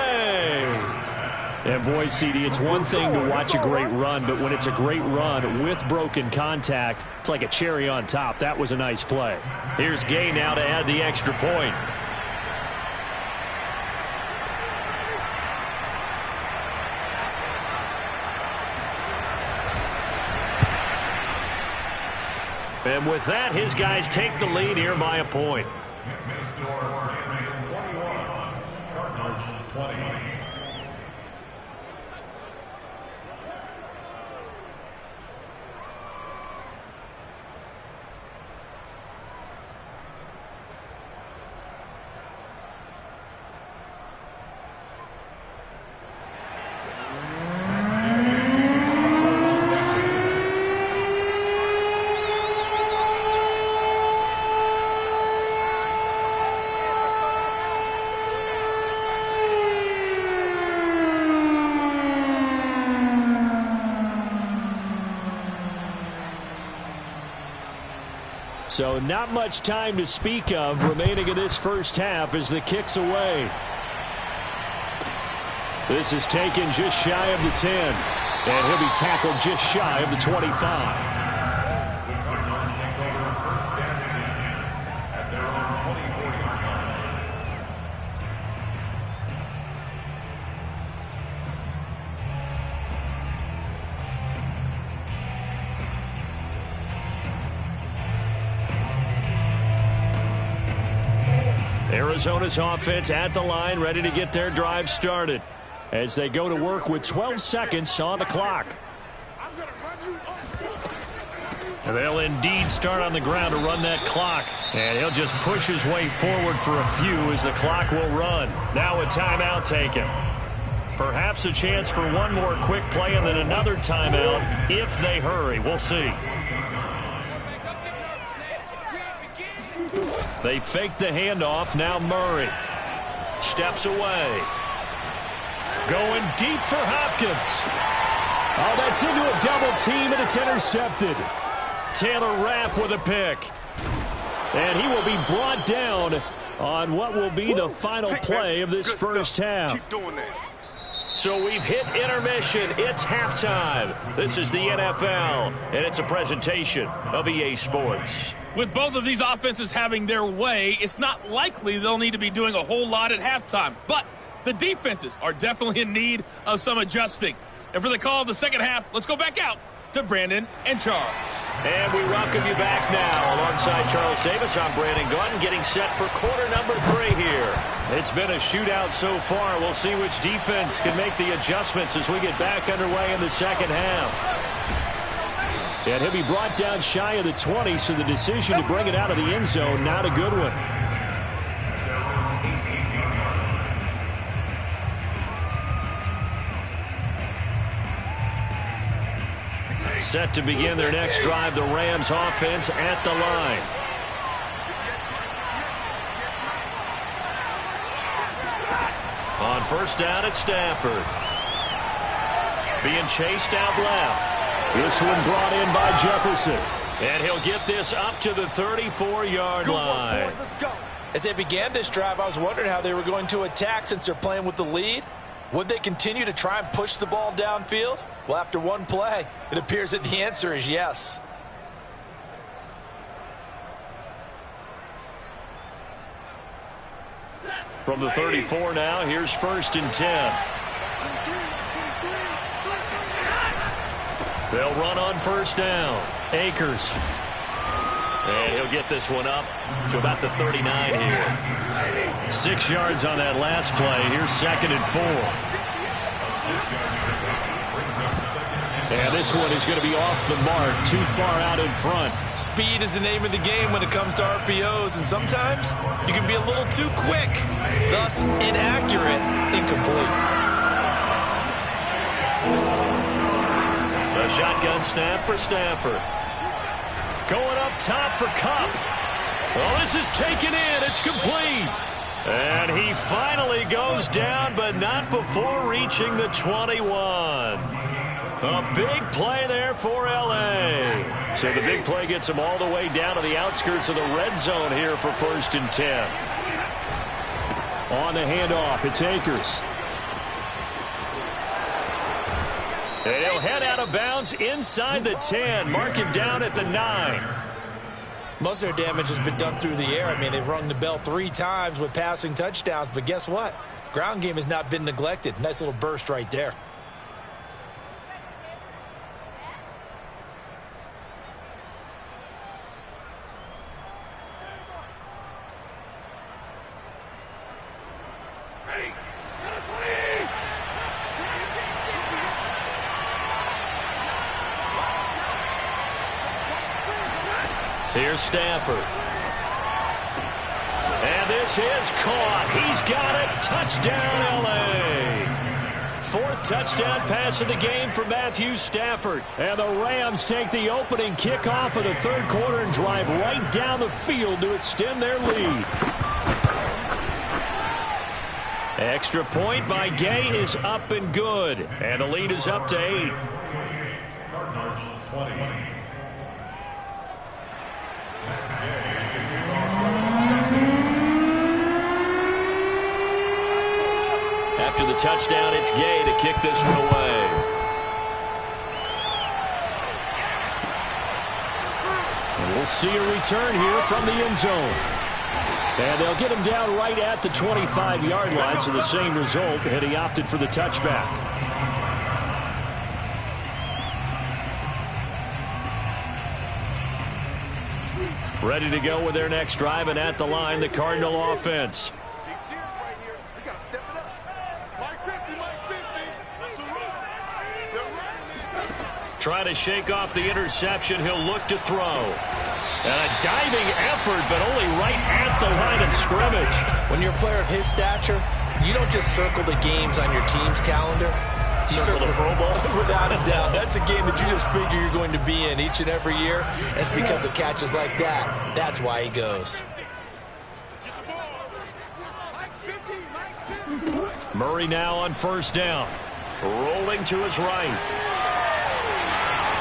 And boy, CD, it's one thing to watch a great run, but when it's a great run with broken contact, it's like a cherry on top. That was a nice play. Here's Gay now to add the extra point. And with that, his guys take the lead here by a point. So not much time to speak of remaining in this first half as the kick's away. This is taken just shy of the 10. And he'll be tackled just shy of the 25. Arizona's offense at the line, ready to get their drive started as they go to work with 12 seconds on the clock. And they'll indeed start on the ground to run that clock. And he'll just push his way forward for a few as the clock will run. Now a timeout taken. Perhaps a chance for one more quick play and then another timeout if they hurry. We'll see. They fake the handoff. Now Murray steps away. Going deep for Hopkins. Oh, that's into a double team, and it's intercepted. Taylor Rapp with a pick. And he will be brought down on what will be the final play of this first half. Keep doing that. So we've hit intermission. It's halftime. This is the NFL, and it's a presentation of EA Sports. With both of these offenses having their way, it's not likely they'll need to be doing a whole lot at halftime. But the defenses are definitely in need of some adjusting. And for the call of the second half, let's go back out to Brandon and Charles. And we welcome you back now. Alongside Charles Davis, I'm Brandon Gaudin, getting set for quarter number 3 here. It's been a shootout so far. We'll see which defense can make the adjustments as we get back underway in the second half. And he'll be brought down shy of the 20, so the decision to bring it out of the end zone, not a good one. Set to begin their next drive, the Rams offense at the line. On first down, it's Stafford. Being chased out left. This one brought in by Jefferson. And he'll get this up to the 34-yard line. As they began this drive, I was wondering how they were going to attack since they're playing with the lead. Would they continue to try and push the ball downfield? Well, after one play, it appears that the answer is yes. From the 34 now, here's 1st and 10. They'll run on first down. Akers. And he'll get this one up to about the 39 here. 6 yards on that last play. Here's 2nd and 4. And this one is going to be off the mark, too far out in front. Speed is the name of the game when it comes to RPOs, and sometimes you can be a little too quick, thus inaccurate, incomplete. A shotgun snap for Stafford. Going up top for Kupp. Well, this is taken in. It's complete. And he finally goes down, but not before reaching the 21. A big play there for L.A. So the big play gets him all the way down to the outskirts of the red zone here for 1st and 10. On the handoff, it's Akers. And he'll head out of bounds inside the 10. Mark him down at the 9. Most of their damage has been done through the air. I mean, they've rung the bell 3 times with passing touchdowns. But guess what? Ground game has not been neglected. Nice little burst right there. Here's Stafford. And this is caught. He's got it. Touchdown, L.A. 4th touchdown pass of the game for Matthew Stafford. And the Rams take the opening kickoff of the 3rd quarter and drive right down the field to extend their lead. Extra point by Gay is up and good. And the lead is up to 8. Cardinals 20. After the touchdown, it's Gay to kick this one away. And we'll see a return here from the end zone. And they'll get him down right at the 25-yard line, so the same result, and he opted for the touchback. Ready to go with their next drive, and at the line, the Cardinal offense. Trying to shake off the interception. He'll look to throw. And a diving effort, but only right at the line of scrimmage. When you're a player of his stature, you don't just circle the games on your team's calendar. You circle the Pro Bowl. Without a doubt. That's a game that you just figure you're going to be in each and every year. And it's because of catches like that. That's why he goes. Murray now on first down. Rolling to his right.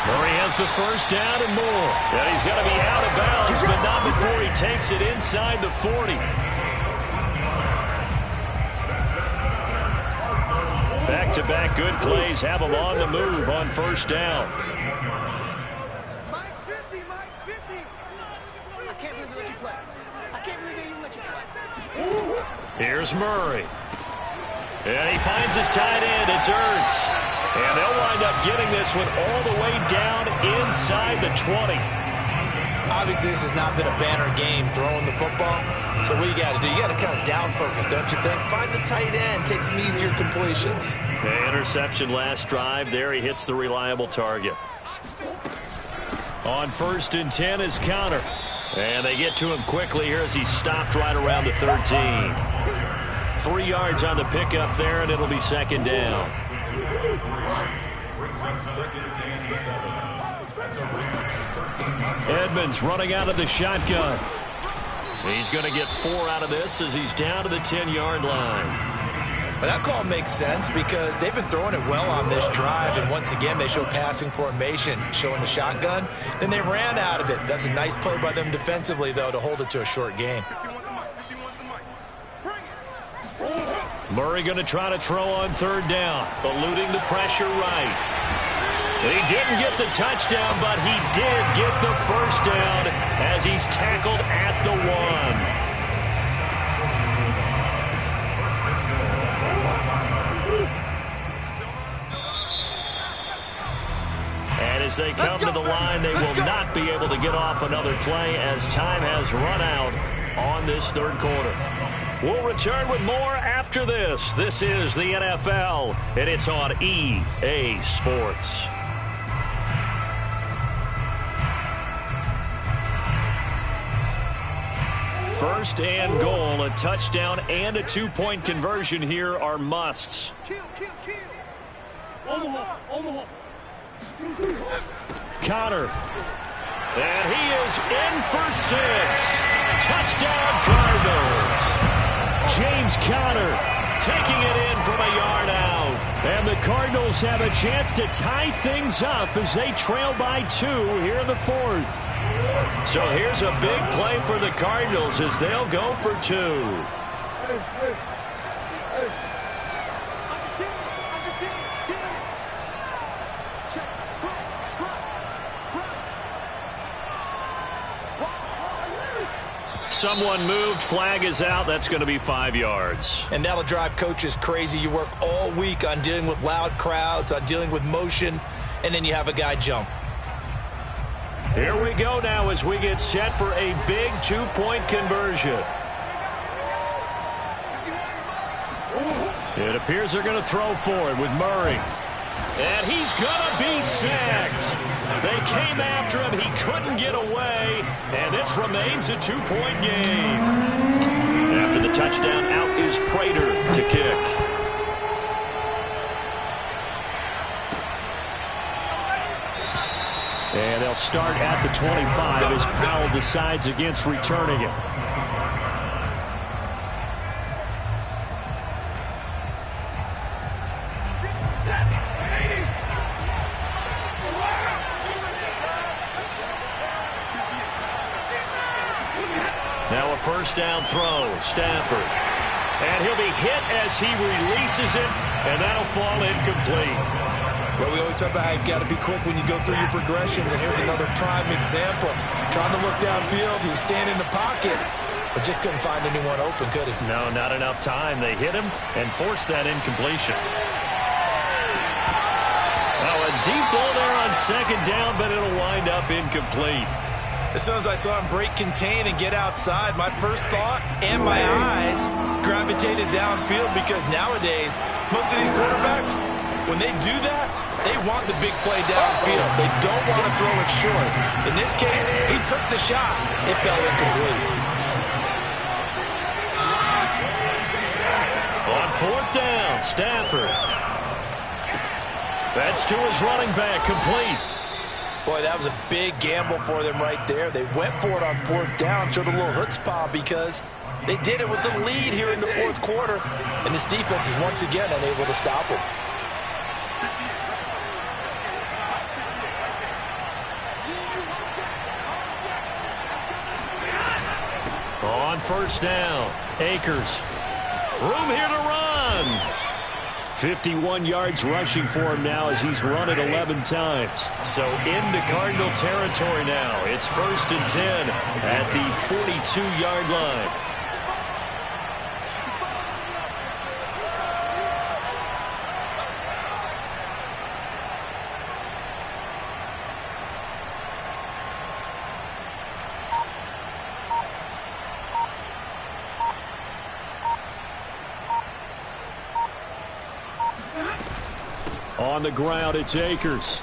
Murray has the first down and more. And he's going to be out of bounds, but not before he takes it inside the 40. Back-to-back good plays have him on the move on first down. Mike's 50, Mike's 50. I can't believe they let you play. I can't believe they even let you play. Here's Murray. And he finds his tight end. It's Ertz. And they'll wind up getting this one all the way down inside the 20. Obviously, this has not been a banner game throwing the football. So what you got to do, you got to kind of down focus, don't you think? Find the tight end, take some easier completions. The interception last drive. There he hits the reliable target. On 1st and 10 is Counter. And they get to him quickly here as he stopped right around the 13. 3 yards on the pickup there, and it'll be second down. Edmonds running out of the shotgun. He's going to get 4 out of this as he's down to the 10-yard line. But that call makes sense because they've been throwing it well on this drive, and once again they show passing formation, showing the shotgun. Then they ran out of it. That's a nice play by them defensively, though, to hold it to a short gain. Murray going to try to throw on 3rd down, eluding the pressure right. He didn't get the touchdown, but he did get the first down as he's tackled at the 1. And as they come to the line, they will not be able to get off another play as time has run out on this 3rd quarter. We'll return with more after this. This is the NFL, and it's on EA Sports. First and goal, a touchdown and a 2-point conversion here are musts. Kill. Omaha. Connor. And he is in for 6. Touchdown Cardinals. James Conner taking it in from a yard out. And the Cardinals have a chance to tie things up as they trail by 2 here in the 4th. So here's a big play for the Cardinals as they'll go for 2. Someone moved, flag is out. That's going to be 5 yards. And that'll drive coaches crazy. You work all week on dealing with loud crowds, on dealing with motion, and then you have a guy jump. Here we go now as we get set for a big 2-point conversion. It appears they're going to throw for it with Murray. And he's going to be sacked. They came after him. He couldn't get away. And this remains a 2-point game. After the touchdown, out is Prater to kick. And they'll start at the 25 as Powell decides against returning it. Now a first down throw, Stafford. And he'll be hit as he releases it, and that'll fall incomplete. Well, we always talk about how you've got to be quick when you go through your progressions, and here's another prime example. Trying to look downfield, he was standing in the pocket, but just couldn't find anyone open, could he? No, not enough time. They hit him and forced that incompletion. Now a deep ball there on 2nd down, but it'll wind up incomplete. As soon as I saw him break contain and get outside, my first thought and my eyes gravitated downfield, because nowadays, most of these quarterbacks, when they do that, they want the big play downfield. They don't want to throw it short. In this case, he took the shot. It fell incomplete. On fourth down, Stafford. That's to his running back, complete. Boy, that was a big gamble for them right there. They went for it on fourth down, showed a little chutzpah because they did it with the lead here in the fourth quarter, and this defense is once again unable to stop it. On first down, Akers. Room here to run. 51 yards rushing for him now as he's run it 11 times. So into Cardinal territory now. It's 1st and 10 at the 42-yard line. On the ground, it's Akers.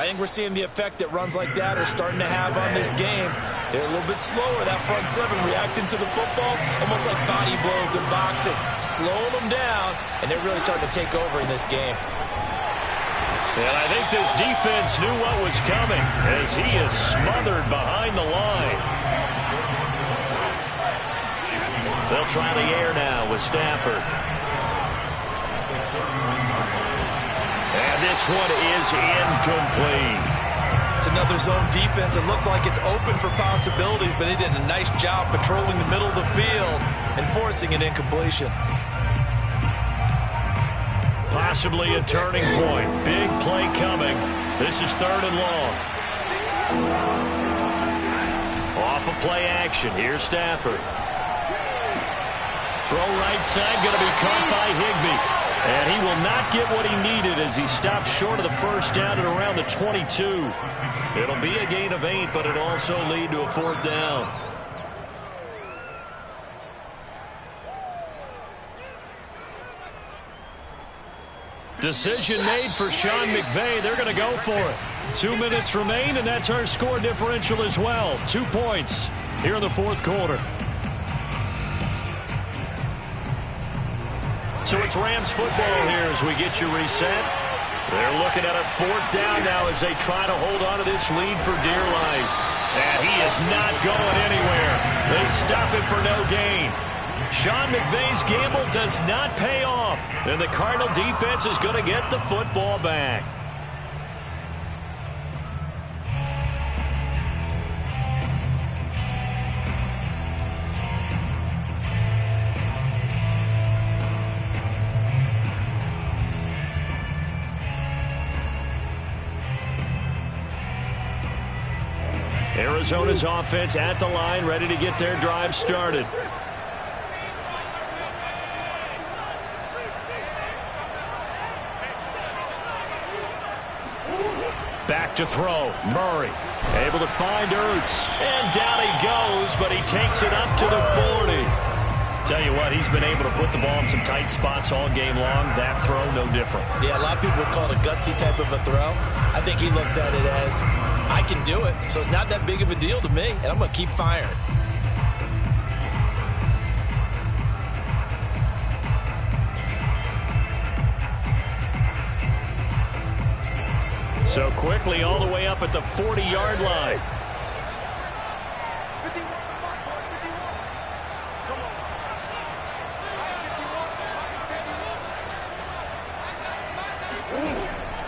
I think we're seeing the effect that runs like that are starting to have on this game. They're a little bit slower, that front seven, reacting to the football, almost like body blows in boxing, slowing them down, and they're really starting to take over in this game. And I think this defense knew what was coming as he is smothered behind the line. They'll try the air now with Stafford. And this one is incomplete. It's another zone defense. It looks like it's open for possibilities, but they did a nice job patrolling the middle of the field and forcing an incompletion. Possibly a turning point. Big play coming. This is 3rd and long. Off of play action. Here's Stafford. Throw right side, going to be caught by Higbee. And he will not get what he needed as he stops short of the first down at around the 22. It'll be a gain of 8, but it'll also lead to a 4th down. Decision made for Sean McVay. They're going to go for it. 2 minutes remain, and that's our score differential as well. 2 points here in the fourth quarter. So it's Rams football here as we get you reset. They're looking at a 4th down now as they try to hold on to this lead for dear life. And he is not going anywhere. They stop him for no gain. Sean McVay's gamble does not pay off. And the Cardinal defense is going to get the football back. Arizona's offense at the line, ready to get their drive started. Back to throw. Murray able to find Ertz. And down he goes, but he takes it up to the 40. Tell you what, he's been able to put the ball in some tight spots all game long. That throw, no different. Yeah, a lot of people would call it a gutsy type of a throw. I think he looks at it as, I can do it, so it's not that big of a deal to me, and I'm going to keep firing. So quickly all the way up at the 40-yard line.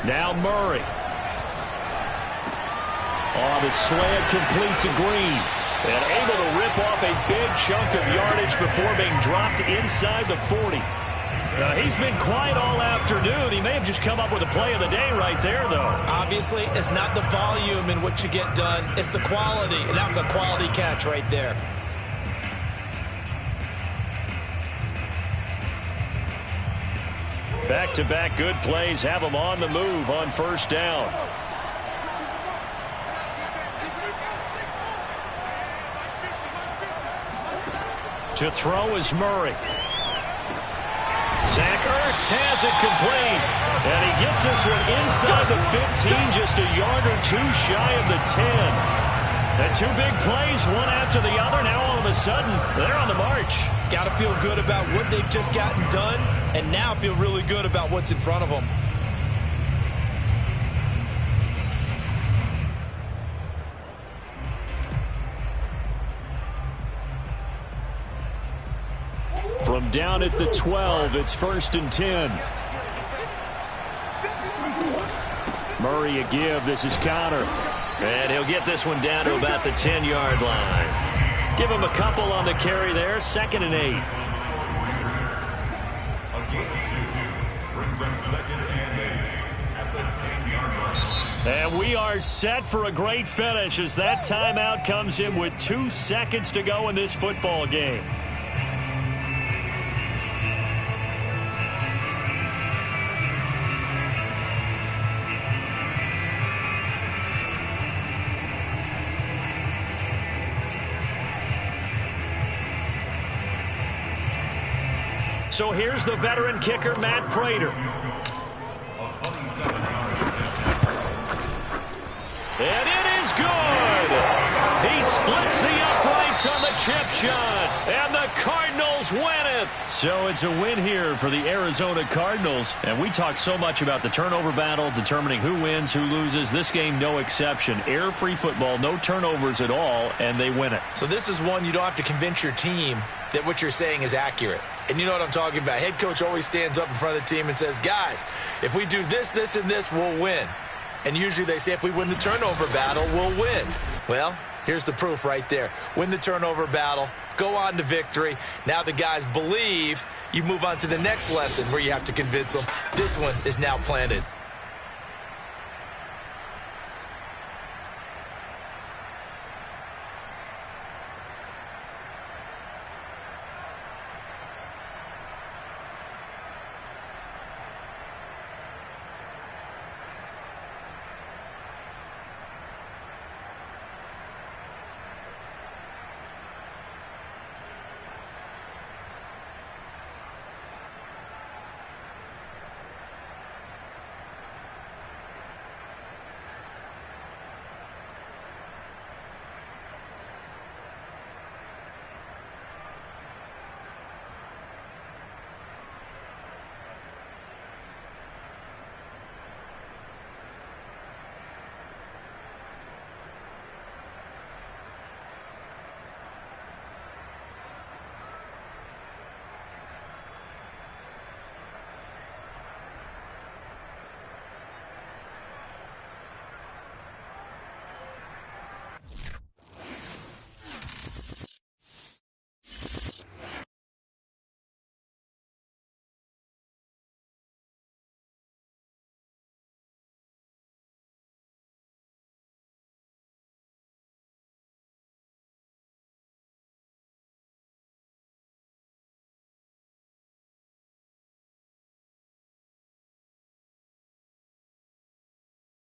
Now Murray. On the slant, complete to Green. And able to rip off a big chunk of yardage before being dropped inside the 40. He's been quiet all afternoon. He may have just come up with a play of the day right there, though. Obviously, it's not the volume in which you get done. It's the quality, and that was a quality catch right there. Back-to-back good plays have him on the move on first down. To throw is Murray. Zach Ertz has it complete. And he gets this one inside the 15, just a yard or two shy of the 10. And two big plays, one after the other. Now all of a sudden, they're on the march. Got to feel good about what they've just gotten done, and now feel really good about what's in front of them. From down at the 12, it's 1st and 10. Murray a give. This is Connor. And he'll get this one down to about the 10-yard line. Give him a couple on the carry there. 2nd and 8. A gain of 2 brings them 2nd and 8 at the 10-yard line. And we are set for a great finish as that timeout comes in with 2 seconds to go in this football game. So here's the veteran kicker, Matt Prater. And it is good. He splits the uprights on the chip shot. And the Cardinals win it. So it's a win here for the Arizona Cardinals. And we talk so much about the turnover battle, determining who wins, who loses. This game, no exception. Error-free football, no turnovers at all, and they win it. So this is one you don't have to convince your team that what you're saying is accurate. And you know what I'm talking about. Head coach always stands up in front of the team and says, guys, if we do this, this, and this, we'll win. And usually they say if we win the turnover battle, we'll win. Well, here's the proof right there. Win the turnover battle, go on to victory. Now the guys believe. You move on to the next lesson where you have to convince them. This one is now planted.